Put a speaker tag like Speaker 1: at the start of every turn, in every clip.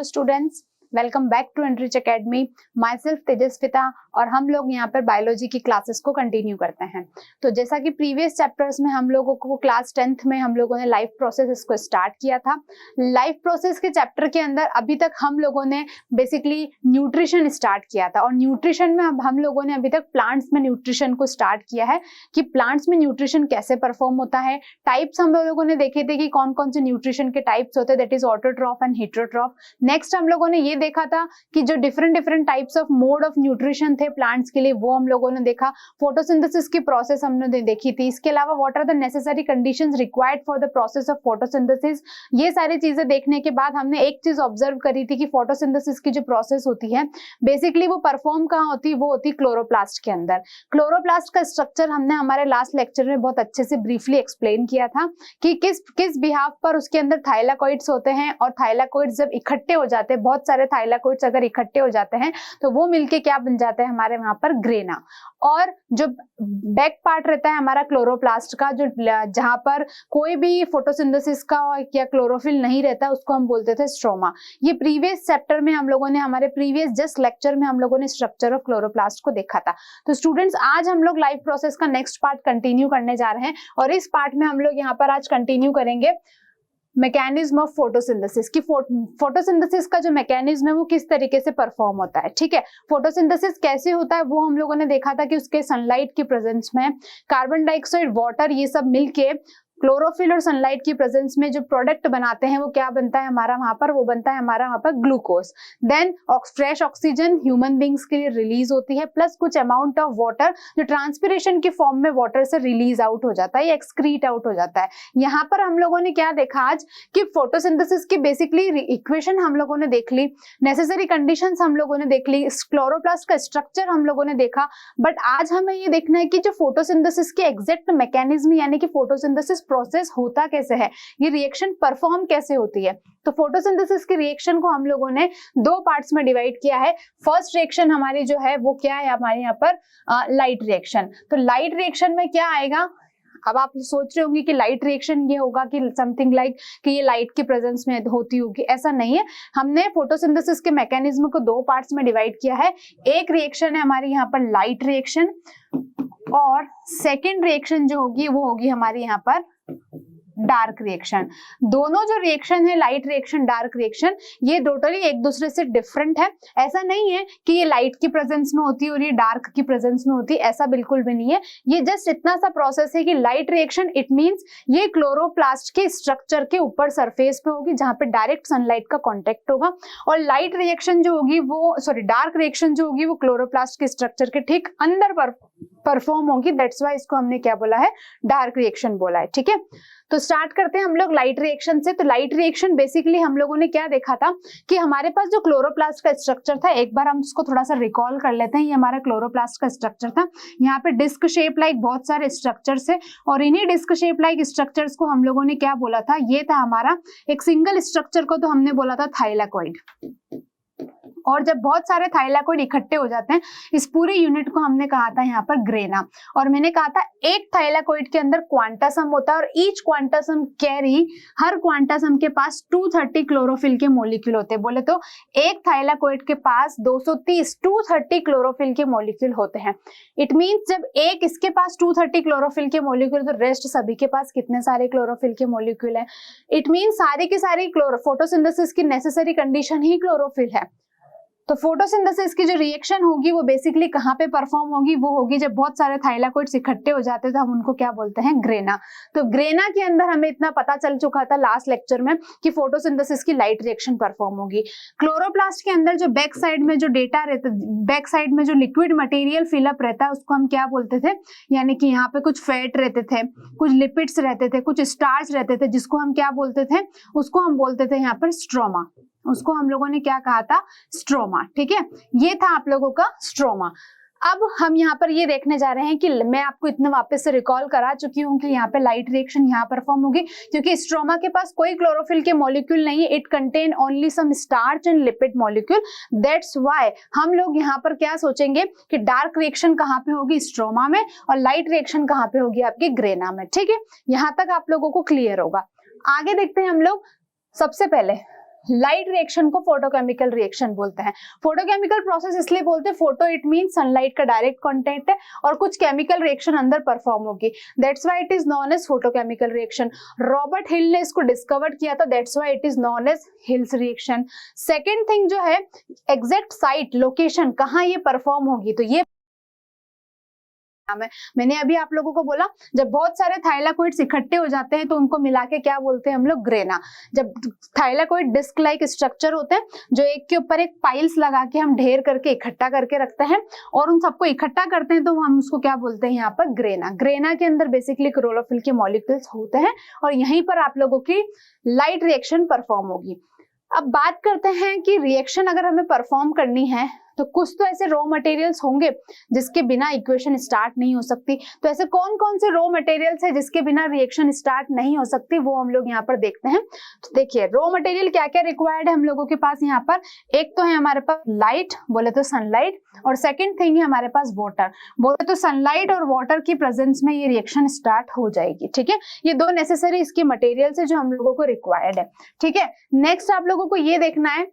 Speaker 1: Students, welcome back to Enrich Academy. Myself Tejaswita और हम लोग यहाँ पर बायोलॉजी की क्लासेस को कंटिन्यू करते हैं। तो जैसा कि प्रीवियस चैप्टर्स में हम लोगों को क्लास 10th में हम लोगों ने लाइफ प्रोसेस इसको स्टार्ट किया था। लाइफ प्रोसेस के चैप्टर के अंदर अभी तक हम लोगों ने बेसिकली न्यूट्रिशन स्टार्ट किया था और न्यूट्रिशन में अब हम लोगों ने अभी तक प्लांट्स में न्यूट्रिशन को स्टार्ट किया है कि प्लांट्स में न्यूट्रिशन कैसे परफॉर्म होता है। टाइप्स हम लोगों ने देखे थे कि कौन कौन से न्यूट्रिशन के टाइप्स होते हैं, that is autotroph and heterotroph. Next हम लोगों ने ये देखा था कि जो different types of mode of nutrition थे प्लांट्स के लिए वो हम लोगों ने देखा। फोटोसिंथेसिस की प्रोसेस हमने देखी थी। इसके अलावा what are the necessary conditions required for the process of photosynthesis. ये सारी चीजें देखने के बाद हमने एक चीज ऑब्जर्व करी थी कि फोटोसिंथेसिस की जो प्रोसेस होती है बेसिकली वो परफॉर्म कहाँ होती है, वो होती है क्लोरोप्लास्ट के अंदर। क्लोरोप्लास्ट का स्ट्रक्चर हमने हमारे लास्ट लेक्चर में बहुत अच्छे से ब्रीफली एक्सप्लेन किया था कि किस बिहाफ पर उसके अंदर थाइलाकोइड्स होते हैं और थाइलाकोइड्स जब इकट्ठे हो जाते हैं, बहुत सारे थाइलाकोइड्स अगर इकट्ठे हो जाते हैं तो वो मिलके क्या बन जाते हैं हमारे वहां पर ग्रेना। और जो बैक पार्ट रहता है हमारा क्लोरोप्लास्ट का, जो जहां पर कोई भी फोटोसिंथेसिस का या क्लोरोफिल नहीं रहता उसको हम बोलते थे स्ट्रोमा। ये प्रीवियस चैप्टर में हम लोगों ने हमारे प्रीवियस जस्ट लेक्चर में हम लोगों ने स्ट्रक्चर ऑफ क्लोरोप्लास्ट को देखा था। तो स्टूडेंट्स आज हम लोग लाइफ प्रोसेस का नेक्स्ट पार्ट कंटिन्यू करने जा रहे हैं और इस पार्ट में हम लोग यहाँ पर आज कंटिन्यू करेंगे मैकेनिज्म ऑफ फोटोसिंथेसिस की। फोटोसिंथेसिस का जो मैकेनिज्म है वो किस तरीके से परफॉर्म होता है। ठीक है, फोटोसिंथेसिस कैसे होता है वो हम लोगों ने देखा था कि उसके सनलाइट की प्रेजेंस में कार्बन डाइऑक्साइड, वाटर ये सब मिलके क्लोरोफिल और सनलाइट की प्रेजेंस में जो प्रोडक्ट बनाते हैं वो क्या बनता है हमारा वहां पर, वो बनता है हमारा वहां पर glucose. Then fresh oxygen human beings के लिए रिलीज होती है, प्लस कुछ अमाउंट ऑफ वाटर जो ट्रांसपिरेशन की फॉर्म में वाटर से रिलीज आउट हो जाता है या एक्सक्रीट आउट हो जाता है। यहाँ पर हम लोगों ने क्या देखा आज कि फोटोसिंथेसिस की बेसिकली इक्वेशन हम लोगों ने देख ली, नेसेसरी कंडीशंस हम लोगों ने देख ली, क्लोरोप्लास्ट का स्ट्रक्चर हम लोगों ने देखा। बट आज हमें ये देखना है कि जो फोटोसिंथेसिस के एग्जैक्ट मैकेनिज्म यानी कि फोटोसिंथेसिस प्रोसेस होता कैसे है, ये रिएक्शन परफॉर्म कैसे होती है। तो फोटोसिंथेसिस की रिएक्शन को हम लोगों ने दो पार्ट्स में डिवाइड किया है। फर्स्ट रिएक्शन हमारी जो है वो क्या है हमारे यहाँ पर लाइट रिएक्शन। तो लाइट रिएक्शन में क्या आएगा, अब आप सोच रहे होंगे कि लाइट रिएक्शन ये होगा कि समथिंग लाइक कि ये लाइट की प्रेजेंस में होती होगी, ऐसा नहीं है। हमने फोटोसिंथेसिस के मैकेनिज्म को दो पार्ट्स में डिवाइड किया है। एक रिएक्शन है हमारी यहाँ पर लाइट रिएक्शन और सेकेंड रिएक्शन जो होगी वो होगी हमारी यहाँ पर डार्क रिएक्शन। दोनों जो रिएक्शन है लाइट रिएक्शन, डार्क रिएक्शन, ये टोटली एक दूसरे से डिफरेंट है। ऐसा नहीं है कि ये लाइट की प्रेजेंस में होती है और ये डार्क की प्रेजेंस में होती है, ऐसा बिल्कुल भी नहीं है। ये जस्ट इतना सा प्रोसेस है कि लाइट रिएक्शन इट मींस ये क्लोरोप्लास्ट के स्ट्रक्चर के ऊपर सरफेस पे होगी जहां पे डायरेक्ट सनलाइट का कॉन्टेक्ट होगा, और लाइट रिएक्शन जो होगी वो डार्क रिएक्शन जो होगी वो क्लोरोप्लास्ट के स्ट्रक्चर के ठीक अंदर परफॉर्म होगी। दैट्स वाई इसको हमने क्या बोला है, डार्क रिएक्शन बोला है। ठीक है, तो स्टार्ट करते हैं हम लोग लाइट रिएक्शन से। तो लाइट रिएक्शन बेसिकली हम लोगों ने क्या देखा था कि हमारे पास जो क्लोरोप्लास्ट का स्ट्रक्चर था, एक बार हम उसको थोड़ा सा रिकॉल कर लेते हैं। ये हमारा क्लोरोप्लास्ट का स्ट्रक्चर था। यहाँ पे डिस्क शेप लाइक बहुत सारे स्ट्रक्चर्स है और इन्हीं डिस्क शेप लाइक स्ट्रक्चर्स को हम लोगों ने क्या बोला था, ये था हमारा एक सिंगल स्ट्रक्चर को तो हमने बोला था थाइलाकोइड। और जब बहुत सारे थाइलाकोइड इकट्ठे हो जाते हैं इस पूरे यूनिट को हमने कहा था यहाँ पर ग्रेना। और मैंने कहा था एक थाइलाकोइड के अंदर क्वांटासम होता है और ईच क्वांटासम कैरी, हर क्वांटासम के पास 230 क्लोरोफिल के मॉलिक्यूल होते हैं। बोले तो एक थाइलाकोइड के पास 230 क्लोरोफिल के मॉलिक्यूल होते हैं। इट मींस जब एक इसके पास 230 क्लोरोफिल के मॉलिक्यूल तो रेस्ट सभी के पास कितने सारे क्लोरोफिल के मॉलिक्यूल है। इट मींस सारी की सारी फोटोसिंथेसिस की नेसेसरी कंडीशन ही क्लोरोफिल है। तो फोटोसिंथेसिस की जो रिएक्शन होगी वो बेसिकली कहाँ पे परफॉर्म होगी, वो होगी जब बहुत सारे थाइलाकोइड्स इकट्ठे हो जाते हैं तो हम उनको क्या बोलते हैं, ग्रेना। तो ग्रेना के अंदर हमें इतना पता चल चुका था लास्ट लेक्चर में कि फोटोसिंथेसिस की लाइट रिएक्शन परफॉर्म होगी। क्लोरोप्लास्ट के अंदर जो बैक साइड में जो डेटा रहता है, बैक साइड में जो लिक्विड मटेरियल फिलअप रहता है उसको हम क्या बोलते थे, यानी कि यहाँ पे कुछ फैट रहते थे, कुछ लिपिड्स रहते थे, कुछ स्टार्च रहते थे, जिसको हम क्या बोलते थे, उसको हम बोलते थे यहाँ पर स्ट्रोमा। उसको हम लोगों ने क्या कहा था, स्ट्रोमा। ठीक है, ये था आप लोगों का स्ट्रोमा। अब हम यहाँ पर ये देखने जा रहे हैं कि मैं आपको इतना वापस से रिकॉल करा चुकी हूँ कि यहाँ पे लाइट रिएक्शन यहाँ परफॉर्म होगी क्योंकि स्ट्रोमा के पास कोई क्लोरोफिल के मॉलिक्यूल नहीं है। It contain only some starch and lipid molecule. That's why हम लोग यहाँ पर क्या सोचेंगे कि डार्क रिएक्शन कहाँ पे होगी, स्ट्रोमा में, और लाइट रिएक्शन कहाँ पे होगी, आपकी ग्रेना में। ठीक है, यहाँ तक आप लोगों को क्लियर होगा। आगे देखते हैं हम लोग। सबसे पहले लाइट रिएक्शन को फोटोकेमिकल रिएक्शन बोलते हैं। फोटोकेमिकल प्रोसेस इसलिए बोलते हैं, फोटो इट मीन सनलाइट का डायरेक्ट कांटेक्ट है और कुछ केमिकल रिएक्शन अंदर परफॉर्म होगी, that's why it is known as photochemical reaction. Robert Hill ने इसको डिस्कवर किया था, that's why it is known as Hill's reaction. Second thing जो है एग्जैक्ट साइट लोकेशन कहाँ ये परफॉर्म होगी, तो ये मैंने अभी आप लोगों को बोला जब बहुत सारे थाइलाकोइड्स इकट्ठे हो जाते हैं तो उनको मिला के क्या बोलते हैं हम लोग, ग्रेना। जब थाइलाकोइड डिस्क लाइक स्ट्रक्चर होते हैं जो एक के ऊपर एक पाइल्स लगा के हम ढेर करके इकट्ठा करके रखते हैं और उन सबको इकट्ठा करते हैं तो हम उसको क्या बोलते हैं यहाँ पर, ग्रेना। ग्रेना के अंदर बेसिकली क्लोरोफिल के मॉलिक्यूल्स होते हैं और यहीं पर आप लोगों की लाइट रिएक्शन परफॉर्म होगी। अब बात करते हैं कि रिएक्शन अगर हमें परफॉर्म करनी है तो कुछ तो ऐसे रॉ मटेरियल्स होंगे जिसके बिना इक्वेशन स्टार्ट नहीं हो सकती। तो ऐसे कौन कौन से रॉ मटेरियल्स है जिसके बिना रिएक्शन स्टार्ट नहीं हो सकती, वो हम लोग यहाँ पर देखते हैं। तो देखिए रॉ मटेरियल क्या क्या रिक्वायर्ड है हम लोगों के पास यहाँ पर। एक तो है हमारे पास लाइट, बोले तो सनलाइट, और सेकेंड थिंग है हमारे पास वाटर, बोले तो सनलाइट और वाटर की प्रेजेंस में ये रिएक्शन स्टार्ट हो जाएगी। ठीक है, ये दो नेसेसरी इसके मटेरियल्स है जो हम लोगों को रिक्वायर्ड है। ठीक है, नेक्स्ट आप लोगों को ये देखना है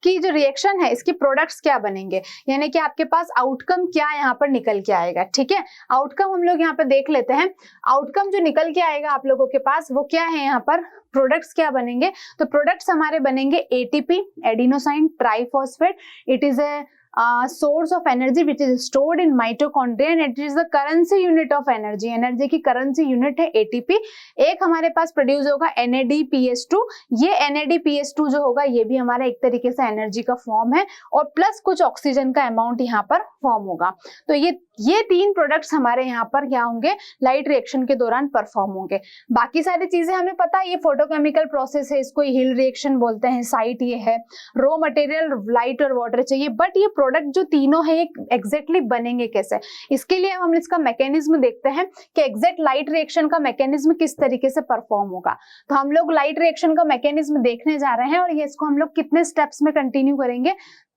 Speaker 1: कि जो रिएक्शन है इसके प्रोडक्ट्स क्या बनेंगे, यानी कि आपके पास आउटकम क्या यहाँ पर निकल के आएगा। ठीक है, आउटकम हम लोग यहाँ पर देख लेते हैं। आउटकम जो निकल के आएगा आप लोगों के पास वो क्या है, यहाँ पर प्रोडक्ट्स क्या बनेंगे। तो प्रोडक्ट्स हमारे बनेंगे ATP, adenosine triphosphate. It is a source of energy which is stored in mitochondria and it is the currency unit of energy। Energy की करेंसी यूनिट है एटीपी। एक हमारे पास प्रोड्यूस होगा NADPH2। ये NADPH2 जो होगा ये भी हमारा एक तरीके से एनर्जी का फॉर्म है और प्लस कुछ ऑक्सीजन का अमाउंट यहाँ पर फॉर्म होगा। तो ये तीन प्रोडक्ट्स हमारे यहाँ पर क्या होंगे, लाइट रिएक्शन के दौरान परफॉर्म होंगे। बाकी सारी चीजें हमें पता है, ये फोटोकेमिकल प्रोसेस है, इसको हिल रिएक्शन बोलते हैं, साइट ये है, रॉ मटेरियल लाइट और वाटर चाहिए। बट ये प्रोडक्ट जो तीनों है एग्जैक्टली बनेंगे कैसे, इसके लिए हम इसका मैकेनिज्म देखते हैं कि एग्जैक्ट लाइट रिएक्शन का मैकेनिज्म किस तरीके से परफॉर्म होगा। तो हम लोग लाइट रिएक्शन का मैकेनिज्म देखने जा रहे हैं और ये इसको हम लोग कितने स्टेप्स में कंटिन्यू करेंगे,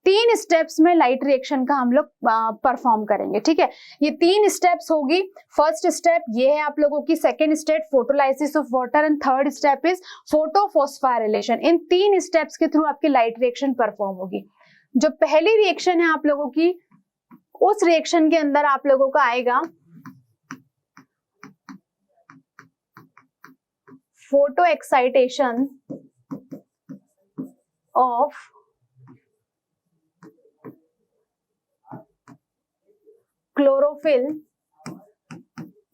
Speaker 1: 3 स्टेप्स में लाइट रिएक्शन का हम लोग परफॉर्म करेंगे। ठीक है, ये 3 स्टेप्स होगी। फर्स्ट स्टेप ये है आप लोगों की, second step photolysis of water and third step is photophosphorylation. In 3 steps के थ्रू आपकी लाइट रिएक्शन परफॉर्म होगी। जो पहली रिएक्शन है आप लोगों की, उस रिएक्शन के अंदर आप लोगों का आएगा photo excitation of chlorophyll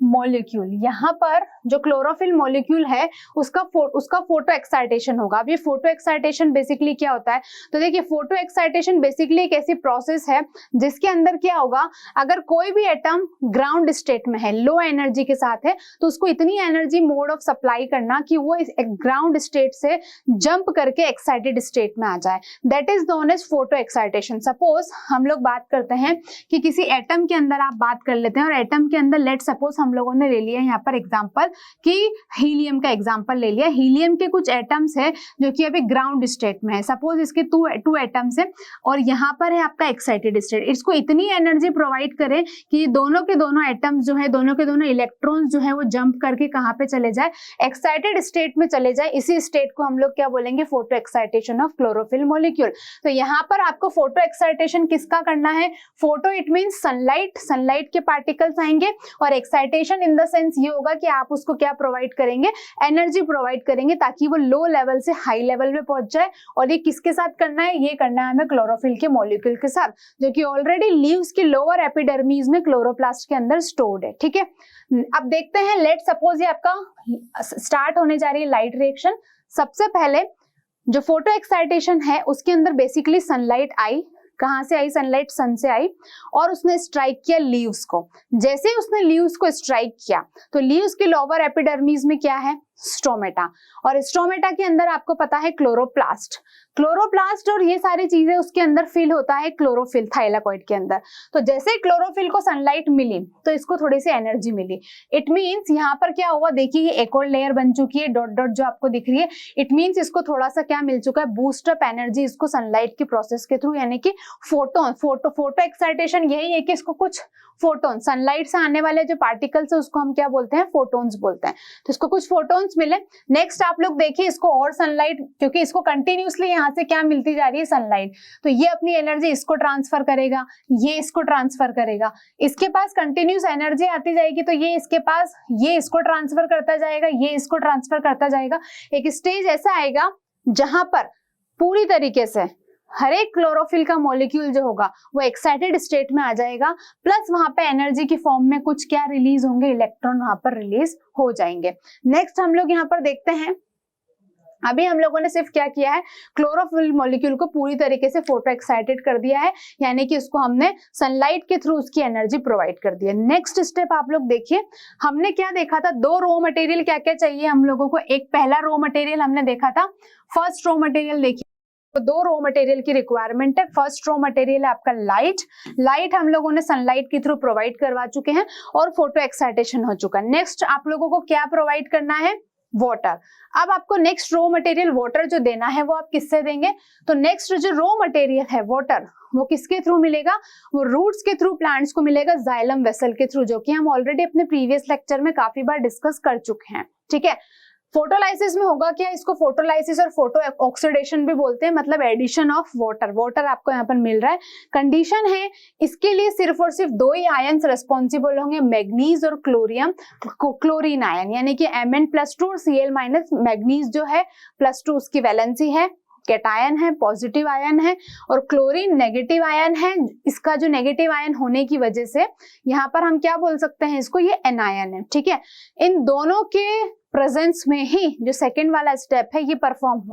Speaker 1: molecule. यहाँ पर जो क्लोरोफिल मॉलिक्यूल है उसका फोटो एक्साइटेशन होगा। अब ये फोटो एक्साइटेशन बेसिकली क्या होता है, तो देखिए फोटो एक्साइटेशन बेसिकली एक ऐसी प्रोसेस है जिसके अंदर क्या होगा, अगर कोई भी एटम ग्राउंड स्टेट में है, लो एनर्जी के साथ है, तो उसको इतनी एनर्जी मोड ऑफ सप्लाई करना कि वो ग्राउंड स्टेट से जंप करके एक्साइटेड स्टेट में आ जाए, that is known as photo excitation. Suppose हम लोग बात करते हैं कि किसी एटम के अंदर आप बात कर लेते हैं और एटम के अंदर लेट सपोज हम लोगों ने ले लिया यहाँ पर एग्जांपल कि हीलियम का एग्जांपल ले लिया। हीलियम के कुछ एटम्स है जो कि अभी ग्राउंड स्टेट में है, सपोज इसके टू एटम्स है और यहाँ पर है आपका एक्साइटेड स्टेट। इसको इतनी एनर्जी प्रोवाइड करे कि दोनों के दोनों एटम्स जो है, दोनों के दोनों इलेक्ट्रॉन्स जो है वो जंप करके कहाँ पे चले जाए, एक्साइटेड स्टेट में चले जाए। इसी स्टेट को हम लोग क्या बोलेंगे, photo excitation of chlorophyll molecule. तो यहाँ पर आपको फोटो एक्साइटेशन किसका करना है, photo it mean sunlight, sunlight के पार्टिकल्स आएंगे और एक्साइटेशन इन द सेंस ये होगा कि आप उसको क्या प्रोवाइड करेंगे, एनर्जी प्रोवाइड करेंगे ताकि वो लो लेवल से हाई लेवल पे पहुंच जाए। और ये किसके साथ करना है, ये करना है हमें क्लोरोफिल के मॉलिक्यूल के साथ, जो कि ऑलरेडी लीव्स की लोअर एपिडर्मीज में क्लोरोप्लास्ट के अंदर स्टोर्ड है। ठीक है, अब देखते हैं, लेट सपोज ये आपका स्टार्ट होने जा रही है लाइट रिएक्शन। सबसे पहले जो फोटो एक्साइटेशन है उसके अंदर बेसिकली सनलाइट आई। कहां से आई सनलाइट, सन से आई और उसने स्ट्राइक किया लीव्स को। जैसे ही उसने लीव्स को स्ट्राइक किया तो लीव्स के लोअर एपिडर्मीज में क्या है, स्टोमेटा, और स्टोमेटा के अंदर आपको पता है क्लोरोप्लास्ट। क्लोरोप्लास्ट और ये सारी चीजें उसके अंदर फिल होता है क्लोरोफिल थाइलाकोइड के अंदर। तो जैसे ही क्लोरोफिल को सनलाइट मिली तो इसको थोड़ी सी एनर्जी मिली। इट मींस यहाँ पर क्या हुआ, देखिए ये एक और लेयर बन चुकी है डॉट डॉट जो आपको दिख रही है। इट मींस इसको थोड़ा सा क्या मिल चुका है, बूस्ट अप एनर्जी इसको सनलाइट की प्रोसेस के थ्रू, यानी कि फोटो एक्साइटेशन यही है कि इसको कुछ फोटोन, सनलाइट से आने वाले जो पार्टिकल्स है उसको हम क्या बोलते हैं, फोटोन्स बोलते हैं। तो इसको कुछ फोटोन्स मिले। नेक्स्ट आप लोग देखिए इसको और सनलाइट, क्योंकि इसको कंटिन्यूसली यहाँ से क्या मिलती जा रही है, सनलाइट, तो ये अपनी एनर्जी इसको ट्रांसफर करेगा, ये इसको ट्रांसफर करेगा, इसके पास कंटिन्यूस एनर्जी आती जाएगी तो ये इसके पास, ये इसको ट्रांसफर करता जाएगा, ये इसको ट्रांसफर करता जाएगा। एक स्टेज ऐसा आएगा जहां पर पूरी तरीके से हर एक क्लोरोफिल का मॉलिक्यूल जो होगा वो एक्साइटेड स्टेट में आ जाएगा, प्लस वहां पे एनर्जी की फॉर्म में कुछ क्या रिलीज होंगे, इलेक्ट्रॉन वहां पर रिलीज हो जाएंगे। नेक्स्ट हम लोग यहाँ पर देखते हैं, अभी हम लोगों ने सिर्फ क्या किया है, क्लोरोफिल मॉलिक्यूल को पूरी तरीके से फोटो एक्साइटेड कर दिया है, यानी कि उसको हमने सनलाइट के थ्रू उसकी एनर्जी प्रोवाइड कर दी है। नेक्स्ट स्टेप आप लोग देखिए, हमने क्या देखा था, दो रॉ मटेरियल क्या क्या चाहिए हम लोगों को। एक पहला रॉ मटेरियल हमने देखा था, फर्स्ट रॉ मटेरियल देखिए, तो दो रॉ मटेरियल की रिक्वायरमेंट है। फर्स्ट रॉ मटेरियल है आपका लाइट हम लोगों ने सनलाइट के थ्रू प्रोवाइड करवा चुके हैं और फोटो एक्साइटेशन हो चुका है। नेक्स्ट आप लोगों को क्या प्रोवाइड करना है, वाटर। अब आपको नेक्स्ट रॉ मटेरियल वाटर जो देना है वो आप किससे देंगे, तो नेक्स्ट जो रॉ मटेरियल है वाटर वो किसके थ्रू मिलेगा, वो रूट्स के थ्रू प्लांट्स को मिलेगा, जाइलम वेसल के थ्रू, जो कि हम ऑलरेडी अपने प्रीवियस लेक्चर में काफी बार डिस्कस कर चुके हैं। ठीक है, फोटोलाइसिस में होगा क्या, इसको फोटोलाइसिस और फोटो ऑक्सीडेशन भी बोलते हैं, मतलब एडिशन ऑफ वाटर आपको यहाँ पर मिल रहा है। कंडीशन है इसके लिए सिर्फ और सिर्फ दो ही आयन्स रेस्पॉन्सिबल होंगे, मैग्नीज और क्लोरीन आयन, यानी कि Mn+2 और Cl- मैग्नीज जो है +2 उसकी वैलेंसी है, कैटायन है, पॉजिटिव आयन है, और क्लोरीन नेगेटिव आयन है। इसका जो नेगेटिव आयन होने की वजह से यहाँ पर हम क्या बोल सकते हैं, इसको ये एनायन है। ठीक है, इन दोनों के प्रेजेंस में ही जो सेकेंड वाला स्टेप है ये परफॉर्म हो।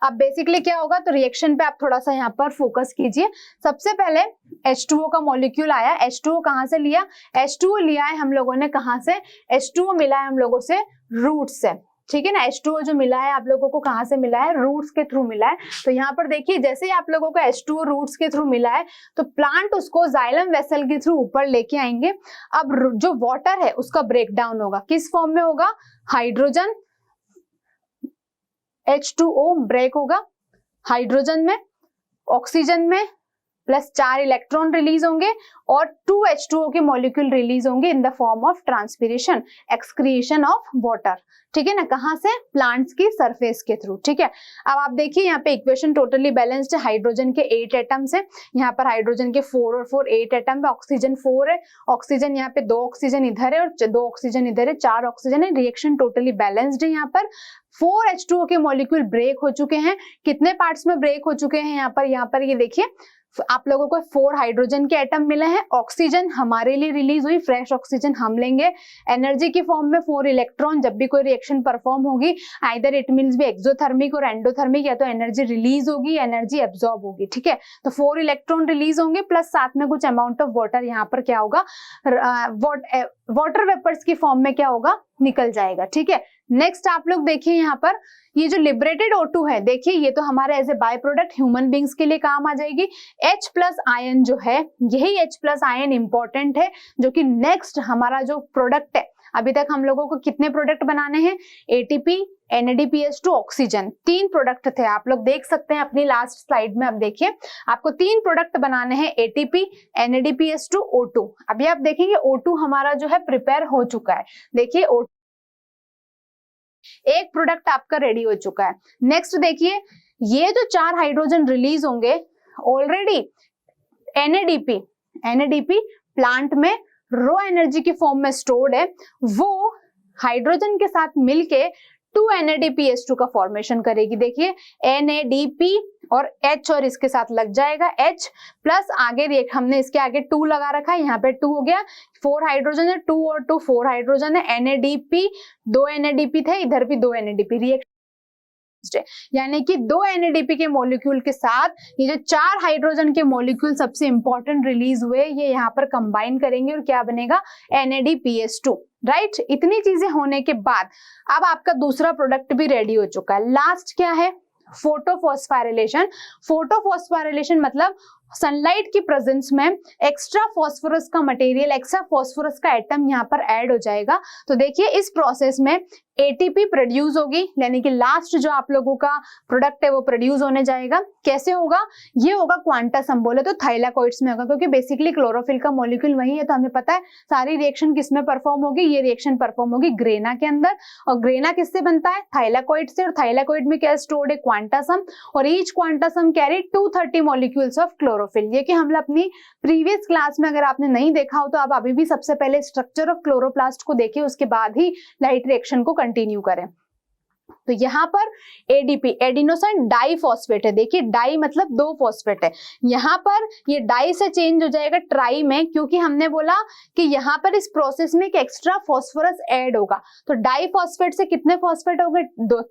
Speaker 1: अब बेसिकली क्या होगा, तो रिएक्शन पे आप थोड़ा सा यहाँ पर फोकस कीजिए। सबसे पहले H2O का मॉलिक्यूल आया, H2O कहाँ से लिया, H2O लिया है हम लोगों ने कहाँ से, H2O मिला है हम लोगों से रूट से। ठीक है ना, H2O जो मिला है आप लोगों को कहाँ से मिला है, रूट्स के थ्रू मिला है। तो यहाँ पर देखिए जैसे ही आप लोगों को H2O रूट्स के थ्रू मिला है तो प्लांट उसको जाइलम वेसल के थ्रू ऊपर लेके आएंगे। अब जो वाटर है उसका ब्रेक डाउन होगा, किस फॉर्म में होगा, हाइड्रोजन H2O ब्रेक होगा, हाइड्रोजन में, ऑक्सीजन में, प्लस 4 इलेक्ट्रॉन रिलीज होंगे और 2 H2O के मॉलिक्यूल रिलीज होंगे in the form of transpiration, excretion of water. ठीक है ना, कहां से, प्लांट्स की सरफेस के थ्रू। ठीक है, अब आप देखिए यहाँ पे इक्वेशन टोटली बैलेंस्ड है, हाइड्रोजन के 8 एटम्स है, यहाँ पर हाइड्रोजन के 4 और 4 8 एटम है, ऑक्सीजन 4 है, ऑक्सीजन यहाँ पे 2 ऑक्सीजन इधर है और 2 ऑक्सीजन इधर है, 4 ऑक्सीजन है। रिएक्शन टोटली बैलेंस्ड है। यहाँ पर 4 H2O के मॉलिक्यूल ब्रेक हो चुके हैं, कितने पार्ट्स में ब्रेक हो चुके हैं, यहाँ पर ये देखिए आप लोगों को 4 हाइड्रोजन के एटम मिले हैं, ऑक्सीजन हमारे लिए रिलीज हुई, फ्रेश ऑक्सीजन हम लेंगे, एनर्जी की फॉर्म में 4 इलेक्ट्रॉन। जब भी कोई रिएक्शन परफॉर्म होगी आइदर इट मींस भी एक्सोथर्मिक और एंडोथर्मिक, या तो एनर्जी रिलीज होगी एनर्जी एब्जॉर्ब होगी। ठीक है, तो 4 इलेक्ट्रॉन रिलीज होंगे प्लस साथ में कुछ अमाउंट ऑफ वाटर यहाँ पर क्या होगा, वाटर वेपर्स की फॉर्म में क्या होगा, निकल जाएगा। ठीक है, नेक्स्ट आप लोग देखिए यहाँ पर ये जो लिबरेटेड O2 है, देखिए ये तो हमारे as a by product human beings के लिए काम आ जाएगी। H+ आयन जो है, यही H+ आयन इंपॉर्टेंट है, जो कि नेक्स्ट हमारा जो प्रोडक्ट है, अभी तक हम लोगों को कितने प्रोडक्ट बनाने हैं, ATP, NADPH2, ऑक्सीजन, 3 प्रोडक्ट थे। आप लोग देख सकते हैं अपनी लास्ट स्लाइड में, अब देखिए आपको 3 प्रोडक्ट बनाने हैं, ATP, NADPH2, O2। अभी आप देखेंगे O2 हमारा जो है प्रिपेयर हो चुका है, देखिए O2 एक प्रोडक्ट आपका रेडी हो चुका है। नेक्स्ट देखिए ये जो 4 हाइड्रोजन रिलीज होंगे ऑलरेडी NADP प्लांट में रो एनर्जी की फॉर्म में स्टोर्ड है, वो हाइड्रोजन के साथ मिलके 2 NADPH2 का फॉर्मेशन करेगी। देखिए NADP और H और इसके साथ लग जाएगा H प्लस आगे हमने इसके आगे 2 लगा रखा है, यहाँ पे 2 हो गया, 4 हाइड्रोजन है, 2 और 2 4 हाइड्रोजन है, NADP 2 NADP थे, इधर भी 2 NADP, रिएक्शन यानी कि 2 NADP के मॉलिक्यूल के साथ ये जो 4 हाइड्रोजन के मॉलिक्यूल सबसे इंपॉर्टेंट रिलीज हुए ये यहाँ पर कंबाइन करेंगे और क्या बनेगा, NADPH2। राइट, इतनी चीजें होने के बाद अब आपका दूसरा प्रोडक्ट भी रेडी हो चुका है। लास्ट क्या है, फोटोफॉस्फोराइलेशन। फोटोफॉस्फोराइलेशन मतलब सनलाइट की प्रेजेंस में एक्स्ट्रा फास्फोरस का मटेरियल, एक्स्ट्रा फास्फोरस का एटम यहाँ पर ऐड हो जाएगा। तो देखिए इस प्रोसेस में एटीपी प्रोड्यूस होगी, यानी कि लास्ट जो आप लोगों का प्रोडक्ट है वो प्रोड्यूस होने जाएगा। कैसे होगा? ये होगा क्वांटासम, बोले तो थाइलाकोइड्स में होगा, क्योंकि बेसिकली क्लोरोफिल का मॉलिक्यूल वही है। तो हमें पता है सारी रिएक्शन किसमें परफॉर्म होगी, ये रिएक्शन परफॉर्म होगी ग्रेना के अंदर। और ग्रेना किससे बनता है? थाइलाकोइड से। और थाइलाकोइड में क्या स्टोर्ड है? क्वांटासम। और each quantasome carry 230 molecules of chlorophyll. ये कि हम अपनी प्रीवियस क्लास में अगर आपने नहीं देखा हो तो आप अभी भी सबसे पहले स्ट्रक्चर ऑफ क्लोरोप्लास्ट को देखिए, उसके बाद ही लाइट रिएक्शन को कंटिन्यू करें। तो यहाँ पर एडीपी, एडिनोसिन डाइफॉस्फेट है। देखिए डाई मतलब 2 फॉस्फेट है, यहाँ पर ये डाई से चेंज हो जाएगा ट्राई में, क्योंकि हमने बोला कि यहाँ पर इस प्रोसेस में एक एक्स्ट्रा फॉस्फोरस ऐड होगा। तो डाइफॉस्फेट से कितने फॉस्फेट हो गए?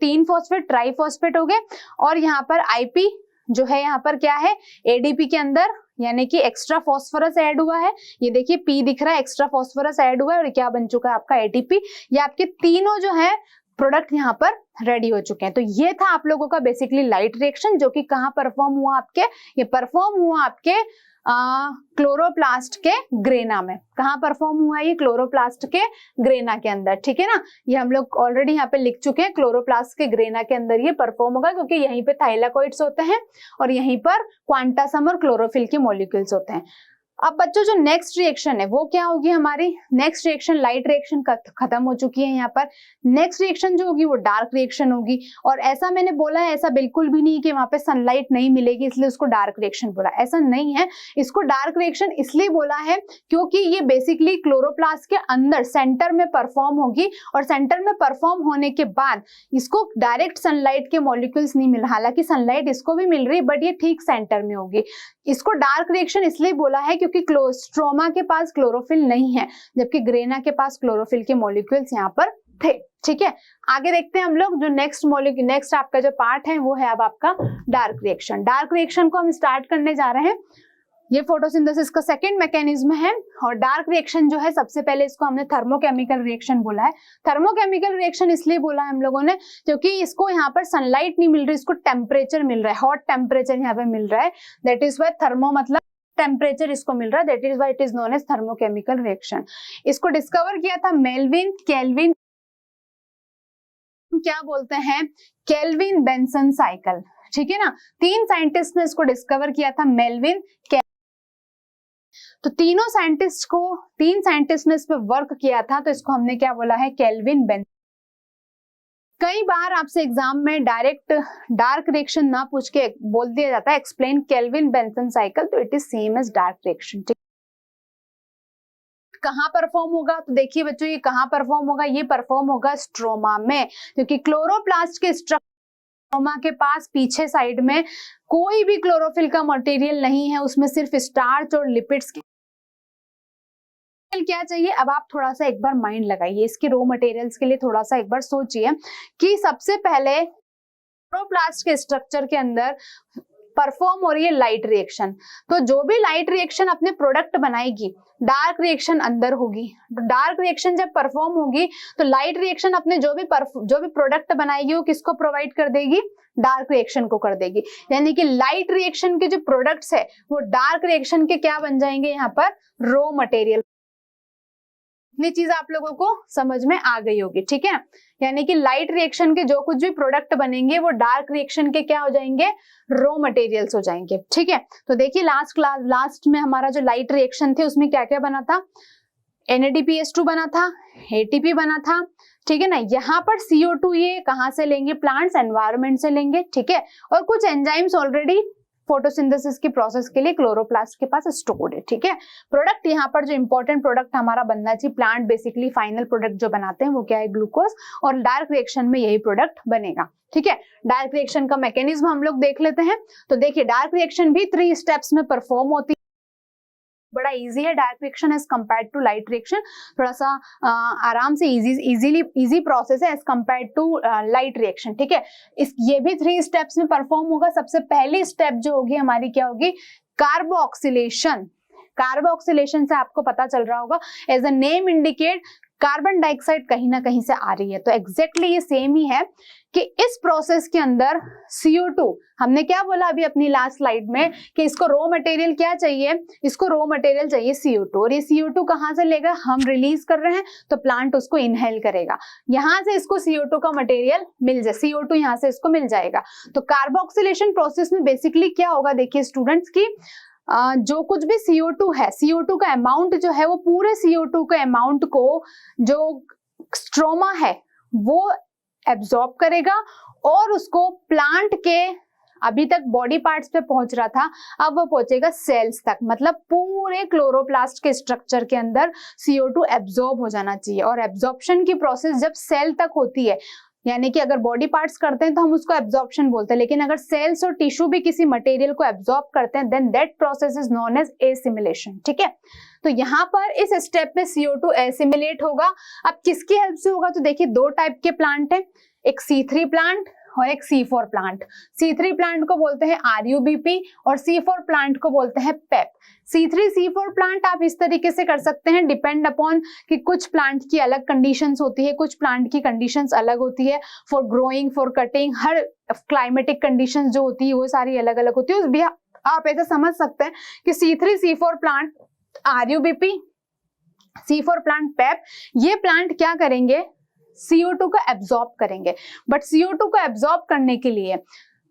Speaker 1: 3 फॉस्फेट, ट्राइफॉस्फेट हो गए। और यहाँ पर आईपी जो है यहाँ पर क्या है? एडीपी के अंदर, यानी कि एक्स्ट्रा फॉस्फोरस ऐड हुआ है। ये देखिए पी दिख रहा है, एक्स्ट्रा फॉस्फोरस ऐड हुआ है और क्या बन चुका है आपका एटीपी। ये आपके तीनों जो है प्रोडक्ट यहाँ पर रेडी हो चुके हैं। तो ये था आप लोगों का बेसिकली लाइट रिएक्शन, जो कि कहाँ परफॉर्म हुआ आपके? ये परफॉर्म हुआ आपके क्लोरोप्लास्ट के ग्रेना में। कहाँ परफॉर्म हुआ? ये क्लोरोप्लास्ट के ग्रेना के अंदर, ठीक है ना। ये हम लोग ऑलरेडी यहाँ पे लिख चुके हैं, क्लोरोप्लास्ट के ग्रेना के अंदर ये परफॉर्म होगा, क्योंकि यहीं पे थाइलाकोइड्स होते हैं और यहीं पर क्वांटासम और क्लोरोफिल के मॉलिक्यूल्स होते हैं। अब बच्चों जो नेक्स्ट रिएक्शन है वो क्या होगी हमारी? नेक्स्ट रिएक्शन, लाइट रिएक्शन खत्म हो चुकी है यहाँ पर। नेक्स्ट रिएक्शन जो होगी वो डार्क रिएक्शन होगी। और ऐसा मैंने बोला है, ऐसा बिल्कुल भी नहीं कि वहां पे सनलाइट नहीं मिलेगी इसलिए उसको डार्क रिएक्शन बोला, ऐसा नहीं है। इसको डार्क रिएक्शन इसलिए बोला है क्योंकि ये बेसिकली क्लोरोप्लास्ट के अंदर सेंटर में परफॉर्म होगी, और सेंटर में परफॉर्म होने के बाद इसको डायरेक्ट सनलाइट के मॉलिक्यूल्स नहीं मिल, हालांकि सनलाइट इसको भी मिल रही है बट ये ठीक सेंटर में होगी। इसको डार्क रिएक्शन इसलिए बोला है क्योंकि स्ट्रोमा के पास क्लोरोफिल नहीं है, जबकि ग्रेना के पास क्लोरोफिल के मॉलिक्यूल्स यहाँ पर थे। ठीक है, आगे देखते हैं हम लोग। जो नेक्स्ट आपका जो पार्ट है वो है अब आपका डार्क रिएक्शन। डार्क रिएक्शन को हम स्टार्ट करने जा रहे हैं। ये फोटोसिंथेसिस का सेकंड मैकेनिज्म है। और डार्क रिएक्शन जो है, सबसे पहले इसको हमने थर्मोकेमिकल रिएक्शन बोला है। थर्मोकेमिकल रिएक्शन इसलिए बोला है हम लोगों ने क्योंकि इसको यहाँ पर सनलाइट नहीं मिल रही, इसको टेम्परेचर मिल रहा है, हॉट टेम्परेचर यहाँ पे मिल रहा है। दैट इज वाई थर्मो मतलब टेम्परेचर इसको मिल रहा है, that is why it is known as thermochemical reaction. इसको डिस्कवर किया था मेल्विन केल्विन, क्या बोलते हैं, केल्विन बेंसन साइकिल। ठीक है ना, 3 साइंटिस्ट ने इसको डिस्कवर किया था, मेल्विन, तो तीन साइंटिस्ट ने इस पे वर्क किया था, तो इसको हमने क्या बोला है, केल्विन बेंसन। कई बार आपसे एग्जाम में डायरेक्ट डार्क रिएक्शन ना पूछ के बोल दिया जाता है एक्सप्लेन केल्विन बेंसन साइकिल, तो it is same as dark reaction. कहाँ परफॉर्म होगा? तो देखिए बच्चों, ये कहाँ परफॉर्म होगा? ये परफॉर्म होगा स्ट्रोमा में, क्योंकि क्लोरोप्लास्ट के स्ट्रोमा के पास पीछे साइड में कोई भी क्लोरोफिल का मटेरियल नहीं है, उसमें सिर्फ स्टार्च और लिपिड्स की क्या चाहिए। अब आप थोड़ा सा एक बार माइंड लगाइए, इसके रॉ मटेरियल्स के लिए थोड़ा सा एक बार सोचिए कि सबसे पहले क्लोरोप्लास्ट के स्ट्रक्चर के अंदर परफॉर्म हो रही है लाइट रिएक्शन। तो जो भी लाइट रिएक्शन अपने प्रोडक्ट बनाएगी, डार्क रिएक्शन अंदर होगी। डार्क रिएक्शन जब परफॉर्म होगी तो लाइट रिएक्शन अपने जो भी प्रोडक्ट बनाएगी वो किसको प्रोवाइड कर देगी? डार्क रिएक्शन को कर देगी। यानी कि लाइट रिएक्शन के जो प्रोडक्ट्स है वो डार्क रिएक्शन के क्या बन जाएंगे? यहाँ पर रॉ मटेरियल। इतनी चीज आप लोगों को समझ में आ गई होगी, ठीक है। यानी कि लाइट रिएक्शन के जो कुछ भी प्रोडक्ट बनेंगे वो डार्क रिएक्शन के क्या हो जाएंगे? रॉ मटेरियल्स हो जाएंगे, ठीक है। तो देखिए लास्ट में हमारा जो लाइट रिएक्शन थे उसमें क्या क्या बना था? NADPH2 बना था, ATP बना था, ठीक है ना। यहाँ पर CO2 ये कहाँ से लेंगे? प्लांट्स एनवायरमेंट से लेंगे, ठीक है। और कुछ एंजाइम्स ऑलरेडी फोटोसिंथेसिस की प्रोसेस के लिए क्लोरोप्लास्ट के पास स्टोर्ड है, ठीक है। प्रोडक्ट यहाँ पर जो इंपॉर्टेंट प्रोडक्ट हमारा बनना चाहिए, प्लांट बेसिकली फाइनल प्रोडक्ट जो बनाते हैं वो क्या है? ग्लूकोज। और डार्क रिएक्शन में यही प्रोडक्ट बनेगा, ठीक है। डार्क रिएक्शन का मैकेनिज्म हम लोग देख लेते हैं। तो देखिए डार्क रिएक्शन भी 3 स्टेप्स में परफॉर्म होती है, बड़ा इजी है dark reaction as compared to light reaction. थोड़ा सा आराम से इजी प्रोसेस है as compared to light reaction, ठीक है। ये भी 3 स्टेप्स में परफॉर्म होगा। सबसे पहली स्टेप जो होगी हमारी क्या होगी? कार्बोक्सिलेशन। कार्बोक्सिलेशन से आपको पता चल रहा होगा, as a name indicate carbon dioxide कहीं ना कहीं से आ रही है। तो एग्जैक्टली ये सेम ही है कि इस प्रोसेस के अंदर CO2, हमने क्या बोला अभी अपनी लास्ट स्लाइड में कि इसको रॉ मटेरियल क्या चाहिए, इसको रॉ मटेरियल चाहिए CO2, और ये CO2 कहाँ से लेगा, हम रिलीज कर रहे हैं तो प्लांट उसको इनहेल करेगा, यहाँ से इसको CO2 का मटेरियल मिल जाए, CO2 यहाँ से इसको मिल जाएगा। तो कार्बोक्सिलेशन प्रोसेस में बेसिकली क्या होगा, देखिए स्टूडेंट्स की जो कुछ भी CO2 है, CO2 का अमाउंट जो है वो पूरे CO2 के अमाउंट को जो स्ट्रोमा है वो एब्जॉर्ब करेगा और उसको प्लांट के अभी तक बॉडी पार्ट्स पे पहुंच रहा था, अब वो पहुंचेगा सेल्स तक, मतलब पूरे क्लोरोप्लास्ट के स्ट्रक्चर के अंदर CO2 एब्जॉर्ब हो जाना चाहिए। और एब्जॉर्प्शन की प्रोसेस जब सेल तक होती है, यानी कि अगर बॉडी पार्ट्स करते हैं तो हम उसको एब्जॉर्प्शन बोलते हैं, लेकिन अगर सेल्स और टिश्यू भी किसी मटेरियल को एब्जॉर्ब करते हैं then that process is known as assimilation. ठीक है, तो यहाँ पर इस स्टेप में CO2 एसिमिलेट होगा। अब किसकी हेल्प से होगा, तो देखिए दो टाइप के प्लांट हैं, एक C3 प्लांट और एक C4 प्लांट। C3 प्लांट को बोलते हैं RUBP और C4 प्लांट को बोलते हैं PEP। C3 C4 प्लांट आप इस तरीके से कर सकते हैं, डिपेंड अपॉन कि कुछ प्लांट की अलग कंडीशंस होती है, कुछ प्लांट की कंडीशंस अलग होती है, for growing, for cutting, her climatic conditions जो होती है वो सारी अलग अलग होती है। उस भी आप ऐसा समझ सकते हैं कि C3 C4 plant RUBP, C4 plant PEP, ये प्लांट क्या करेंगे, CO2 को एब्जॉर्ब करेंगे। बट CO2 को एब्जॉर्ब करने के लिए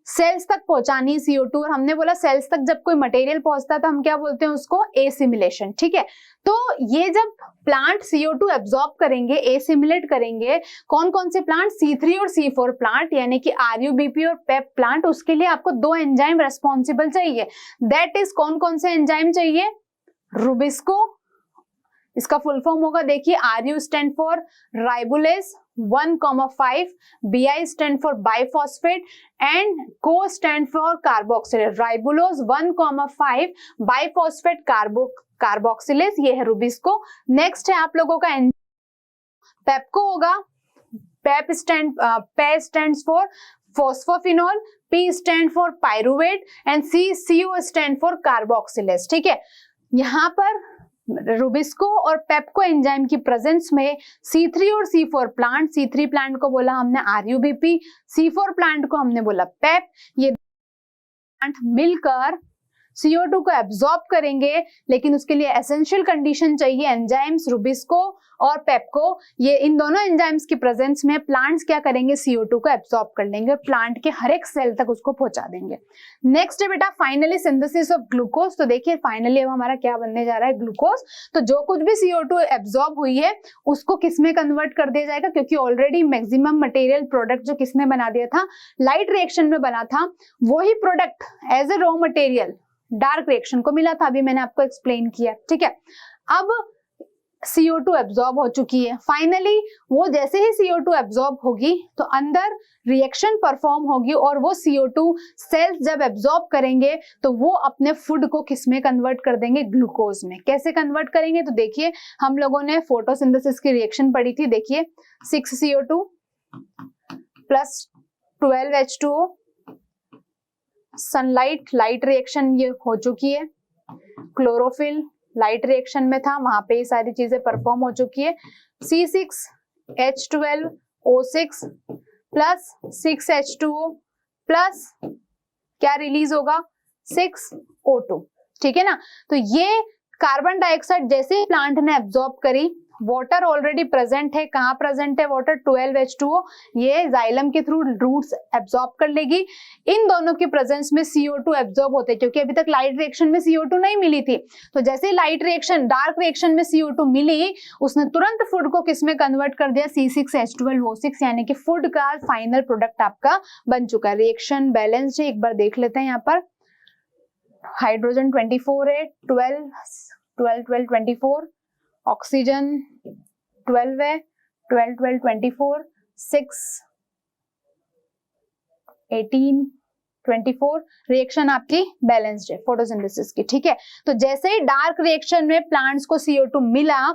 Speaker 1: सेल्स तक पहुंचानी CO2, और हमने बोला सेल्स तक जब कोई मटेरियल पहुंचता है तो हम क्या बोलते हैं उसको, एसिमिलेशन। ठीक है, तो ये जब प्लांट CO2 एब्जॉर्ब करेंगे, एसिमिलेट करेंगे, कौन कौन से प्लांट, C3 और C4 प्लांट, यानी कि RUBP और PEP प्लांट, उसके लिए आपको दो एंजाइम रेस्पॉन्सिबल चाहिए। दैट इज कौन कौन से एंजाइम चाहिए, रुबिस्को, इसका फुल फॉर्म होगा देखिए, RU stand for ribulose 1,5, BI stand for biphosphate and CO stand for carboxylase, ribulose 1,5 biphosphate carboxylase, ये है रुबिस्को। नेक्स्ट है आप लोगों का पेप्को होगा, PEP stands for phosphoenol, P stand for pyruvate and CO stand for carboxylase. ठीक है, यहाँ पर रुबिस्को और पेप्को एंजाइम की प्रेजेंस में C3 और C4 प्लांट, C3 प्लांट को बोला हमने RUBP, C4 प्लांट को हमने बोला PEP, ये प्लांट मिलकर CO2 को एब्जॉर्ब करेंगे, लेकिन उसके लिए एसेंशियल कंडीशन चाहिए एंजाइम्स रुबिस्को और पेप्को। ये इन दोनों एंजाइम्स की प्रेजेंस में प्लांट्स क्या करेंगे, CO2 को एब्जॉर्ब कर लेंगे, प्लांट के हर एक सेल तक उसको पहुंचा देंगे। नेक्स्ट है बेटा फाइनली सिंथेसिस ऑफ ग्लूकोज। तो देखिए फाइनली अब हमारा क्या बनने जा रहा है, ग्लूकोज। तो जो कुछ भी CO2 एब्जॉर्ब हुई है उसको किस में कन्वर्ट कर दिया जाएगा, क्योंकि ऑलरेडी मैक्सिमम मटेरियल प्रोडक्ट जो किसने बना दिया था, लाइट रिएक्शन में बना था, वही product as a raw material dark reaction को मिला था, अभी मैंने आपको एक्सप्लेन किया। ठीक है, अब CO2 एब्जॉर्ब हो चुकी है, फाइनली वो जैसे ही CO2 एब्जॉर्ब होगी तो अंदर रिएक्शन परफॉर्म होगी और वो CO2 सेल्स जब एब्जॉर्ब करेंगे तो वो अपने फूड को किस में कन्वर्ट कर देंगे, ग्लूकोज में। कैसे कन्वर्ट करेंगे, तो देखिए हम लोगों ने फोटोसिंथेसिस की रिएक्शन पढ़ी थी, देखिए 6CO2 plus 12H2O, sunlight light reaction ये हो चुकी है, क्लोरोफिल लाइट रिएक्शन में था, वहां पे ये सारी चीजें परफॉर्म हो चुकी है। C6H12O6 प्लस 6H2O प्लस क्या रिलीज होगा, 6O2। ठीक है ना, तो ये कार्बन डाइऑक्साइड जैसे ही प्लांट ने एब्जॉर्ब करी, वाटर ऑलरेडी प्रेजेंट है, कहाँ प्रेजेंट है वाटर, 12H2O, ये जाइलम के थ्रू रूट्स एब्जॉर्ब कर लेगी। इन दोनों की प्रेजेंस में CO2 एब्जॉर्ब होते हैं, क्योंकि अभी तक लाइट रिएक्शन में CO2 नहीं मिली थी, तो जैसे लाइट रिएक्शन डार्क रिएक्शन में CO2 मिली, उसने तुरंत फूड को किस में कन्वर्ट कर दिया, C6H12O6, यानी कि फूड का फाइनल प्रोडक्ट आपका बन चुका है। रिएक्शन बैलेंस्ड है, एक बार देख लेते हैं। यहाँ पर हाइड्रोजन 24 है, 12 24, ऑक्सीजन 12 है, 12 24, 6 18 24, रिएक्शन आपकी बैलेंस्ड है फोटोसिंथेसिस की। ठीक है, तो जैसे ही डार्क रिएक्शन में प्लांट्स को CO2 मिला,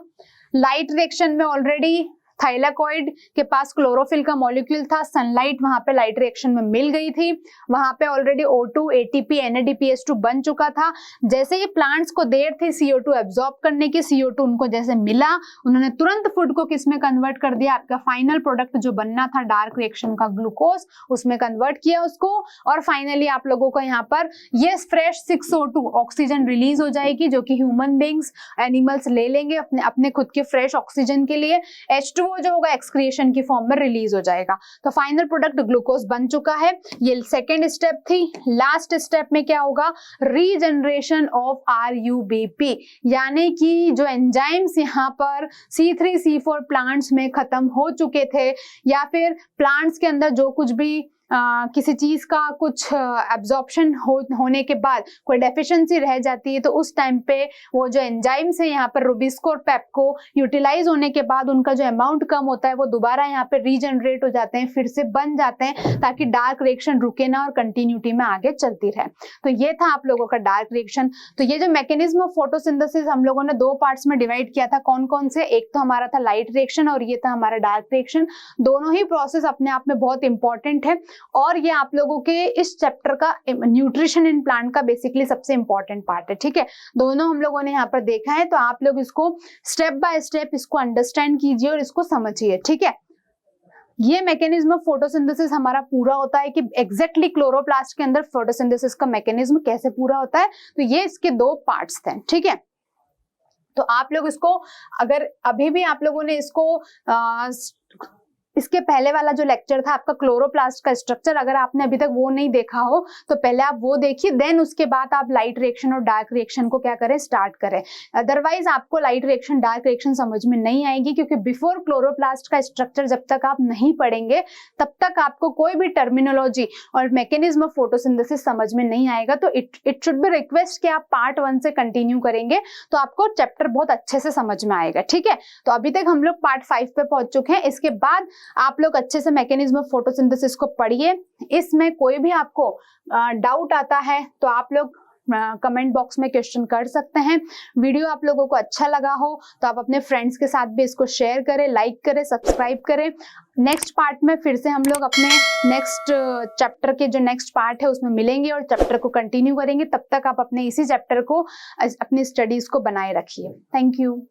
Speaker 1: लाइट रिएक्शन में ऑलरेडी थाइलाकॉइड के पास क्लोरोफिल का मॉलिक्यूल था, सनलाइट वहां पे लाइट रिएक्शन में मिल गई थी, वहां पे ऑलरेडी O2 ATP NADPH2 बन चुका था। जैसे ही प्लांट्स को देर थी CO2 एब्जॉर्ब करने की, CO2 उनको जैसे मिला, उन्होंने तुरंत फूड को किसमें कन्वर्ट कर दिया, आपका फाइनल प्रोडक्ट जो बनना था डार्क रिएक्शन का ग्लूकोज, उसमें कन्वर्ट किया उसको, और फाइनली आप लोगों को यहाँ पर ये फ्रेश 6O2 ऑक्सीजन रिलीज हो जाएगी, जो कि ह्यूमन बींग्स एनिमल्स ले लेंगे अपने खुद के फ्रेश ऑक्सीजन के लिए। H2O जो होगा एक्सक्रिएशन की फॉर्म में रिलीज हो जाएगा। तो फाइनल प्रोडक्ट ग्लूकोज बन चुका है। ये सेकेंड स्टेप थी। लास्ट स्टेप में क्या होगा, रीजनरेशन ऑफ RUBP, यानी कि जो एंजाइम्स यहाँ पर C3C4 प्लांट्स में खत्म हो चुके थे, या फिर प्लांट्स के अंदर जो कुछ भी किसी चीज का कुछ एब्जॉर्प्शन होने के बाद कोई डेफिशिएंसी रह जाती है, तो उस टाइम पे वो जो एंजाइम्स है यहाँ पर रुबिस्को और पेप्को यूटिलाइज होने के बाद उनका जो अमाउंट कम होता है वो दोबारा यहाँ पे रीजनरेट हो जाते हैं, फिर से बन जाते हैं, ताकि डार्क रिएक्शन रुके ना और कंटिन्यूटी में आगे चलती रहे। तो ये था आप लोगों का डार्क रिएक्शन। तो ये जो मैकेनिज्म ऑफ फोटोसिंथेसिस हम लोगों ने दो पार्ट्स में डिवाइड किया था, कौन कौन से, एक तो हमारा था लाइट रिएक्शन और ये था हमारा डार्क रिएक्शन। दोनों ही प्रोसेस अपने आप में बहुत इंपॉर्टेंट है, और ये आप लोगों के इस चैप्टर का न्यूट्रिशन इन प्लांट का बेसिकली सबसे इंपॉर्टेंट पार्ट है। ठीक है, दोनों हम लोगों ने यहाँ पर देखा है, तो आप लोग इसको स्टेप बाय स्टेप इसको अंडरस्टैंड कीजिए और इसको समझिए। ठीक है, ये मैकेनिज्म ऑफ फोटोसिंथेसिस हमारा पूरा होता है कि एग्जैक्टली क्लोरोप्लास्ट के अंदर फोटोसिंथेसिस का मैकेनिज्म कैसे पूरा होता है। तो ये इसके दो पार्ट्स थे। ठीक है, तो आप लोग इसको, अगर अभी भी आप लोगों ने इसको इसके पहले वाला जो लेक्चर था आपका क्लोरोप्लास्ट का स्ट्रक्चर, अगर आपने अभी तक वो नहीं देखा हो तो पहले आप वो देखिए, देन उसके बाद आप लाइट रिएक्शन और डार्क रिएक्शन को क्या करें, स्टार्ट करें। अदरवाइज आपको लाइट रिएक्शन डार्क रिएक्शन समझ में नहीं आएगी, क्योंकि बिफोर क्लोरोप्लास्ट का स्ट्रक्चर जब तक आप नहीं पढ़ेंगे तब तक आपको कोई भी टर्मिनोलॉजी और मैकेनिज्म ऑफ फोटोसिंथेसिस समझ में नहीं आएगा। तो इट शुड बी रिक्वेस्ट कि आप पार्ट 1 से कंटिन्यू करेंगे तो आपको चैप्टर बहुत अच्छे से समझ में आएगा। ठीक है, तो अभी तक हम लोग पार्ट 5 पे पहुंच चुके हैं। इसके बाद आप लोग अच्छे से मैकेनिज्म ऑफ फोटोसिंथेसिस को पढ़िए। इसमें कोई भी आपको डाउट आता है तो आप लोग कमेंट बॉक्स में क्वेश्चन कर सकते हैं। वीडियो आप लोगों को अच्छा लगा हो तो आप अपने फ्रेंड्स के साथ भी इसको शेयर करें, लाइक करें, सब्सक्राइब करें। नेक्स्ट पार्ट में फिर से हम लोग अपने नेक्स्ट चैप्टर के जो नेक्स्ट पार्ट है उसमें मिलेंगे और चैप्टर को कंटिन्यू करेंगे। तब तक आप अपने इसी चैप्टर को अपनी स्टडीज को बनाए रखिए। Thank you.